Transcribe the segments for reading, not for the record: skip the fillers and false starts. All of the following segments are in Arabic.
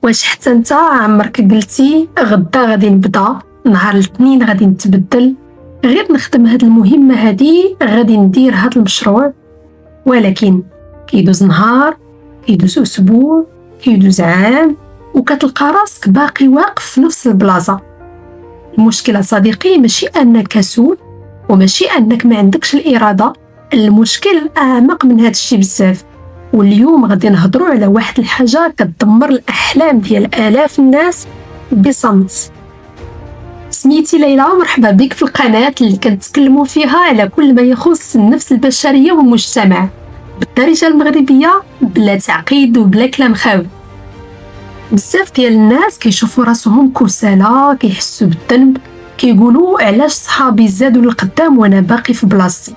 واش حتى انت عمرك قلتي غدا غادي نبدا، نهار الاثنين غادي نتبدل، غير نخدم هاد المهمة هادي غادي ندير هاد المشروع؟ ولكن كيدوز نهار، كيدوز اسبوع، كيدوز عام، وكتلقى راسك باقي واقف في نفس البلاصة. المشكلة صديقي ماشي انك كسول، وماشي انك ما عندكش الإرادة، المشكل اعمق من هاد الشي بزاف. واليوم غادي نهضروا على واحد الحاجة كتدمر الأحلام ديال آلاف الناس بصمت. سميتي ليلى، مرحبا بك في القناة اللي كنتكلموا فيها على كل ما يخص النفس البشرية والمجتمع بالدارجة المغربية، بلا تعقيد وبلا كلام خاوي. بزاف ديال الناس كيشوفوا راسهم كسالى، كيحسوا بالذنب، كيقولوا علاش صحابي زادوا للقدام وانا باقي في بلاصتي.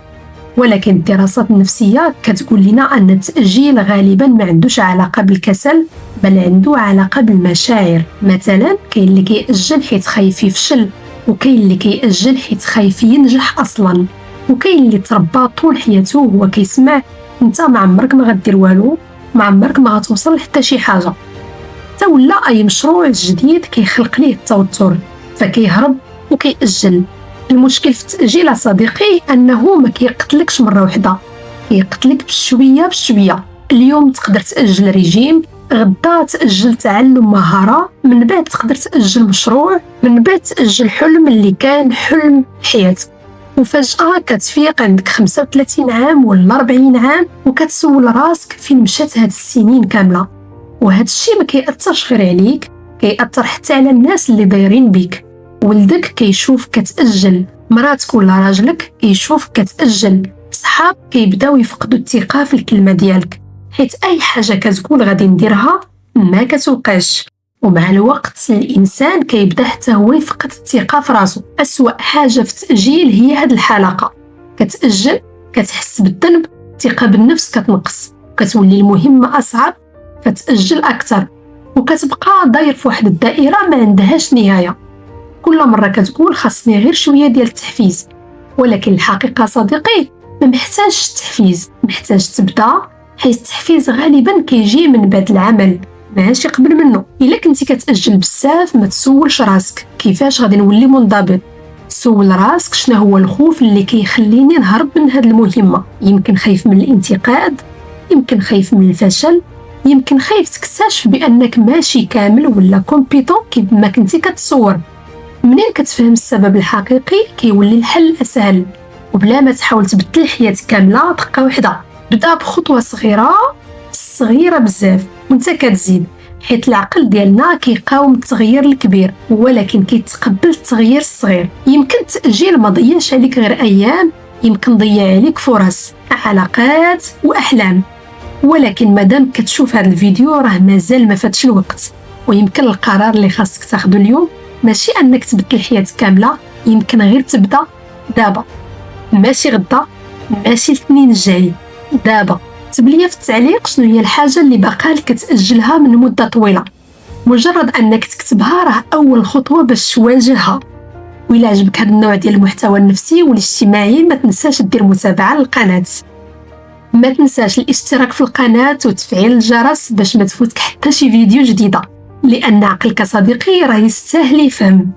ولكن الدراسات النفسية كتقول لنا أن التأجيل غالبا ما عندوش علاقة بالكسل، بل عنده علاقة بالمشاعر. مثلا كاين اللي كيأجل حيت خايف يفشل، وكاين اللي كيأجل حيت خايف ينجح أصلا، وكاين اللي تربى طول حياته هو كيسمع انت ما عمرك ما غدير والو، ما عمرك ما غتوصل حتى شي حاجة. حتى ولا أي مشروع جديد كيخلق ليه التوتر فكيهرب وكيأجل. المشكل في التأجيل صديقي أنه ما كيقتلكش مرة واحدة، كيقتلك بشوية بشوية. اليوم تقدر تأجل ريجيم، غدا تأجل تعلم مهارة، من بعد تقدر تأجل مشروع، من بعد تأجل حلم اللي كان حلم حياتك. وفجأة كتفيق عندك 35 عام ولا 40 عام وكتسول راسك فين مشات هاد السنين كاملة. وهاد الشي ما كيأثرش غير عليك، كيأثر حتى على الناس اللي دايرين بيك. ولدك كيشوف كتأجل، مراتك ولا راجلك كيشوف كتأجل، صحاب كيبداو يفقدوا الثقة في الكلمة ديالك، حيت أي حاجة كتقول غادي نديرها ما كتوقعش. ومع الوقت الإنسان كيبدا حتى هو يفقد الثقة في راسو. أسوأ حاجة في التأجيل هي هاد الحلقة، كتأجل كتحس بالذنب، الثقة بالنفس كتنقص، كتولي المهمة أصعب فتأجل أكثر، وكتبقى داير في واحد الدائرة ما عندهاش نهاية. كل مرة كتقول خاصني غير شوية ديال التحفيز، ولكن الحقيقة صديقي ما محتاجش التحفيز، محتاج تبدا، حيث التحفيز غالبا كيجي من بعد العمل ماشي قبل منه. إلا كنتي كتأجل بزاف ما تسولش راسك كيفاش غادي نولي منضبط، سول راسك شنو هو الخوف اللي كيخليني نهرب من هاد المهمة. يمكن خايف من الانتقاد، يمكن خايف من الفشل، يمكن خايف تكتشف بأنك ماشي كامل ولا كومبيتون كيف ما كنتي كتصور. منين كتفهم السبب الحقيقي كيولي الحل أسهل، وبلا ما تحاول تبدل حياتك كاملة دقة واحدة. بدا بخطوة صغيرة بزاف وانت كتزيد، حيت العقل ديالنا كيقاوم التغيير الكبير ولكن كيتقبل التغيير الصغير. يمكن التأجيل ما ضيعش عليك غير أيام، يمكن ضيع عليك فرص، علاقات وأحلام. ولكن مادام كتشوف هذا الفيديو راه مازال ما فاتش الوقت، ويمكن القرار اللي خاصك تاخده اليوم ماشي انك تبدل حياتك كامله، يمكن غير تبدا دابا، ماشي غدا، ماشي الاثنين الجاي، دابا. كتب لي في التعليق شنو هي الحاجه اللي باقا لك كتاجلها من مده طويله. مجرد انك تكتبها راه اول خطوه باش تواجهها. وإلا عجبك هذا النوع ديال المحتوى النفسي والاجتماعي ما تنساش دير متابعه للقناه، ما تنساش الاشتراك في القناه وتفعيل الجرس باش ما تفوتك حتى شي فيديو جديده، لأن عقلك صديقي راه يستاهل يفهم.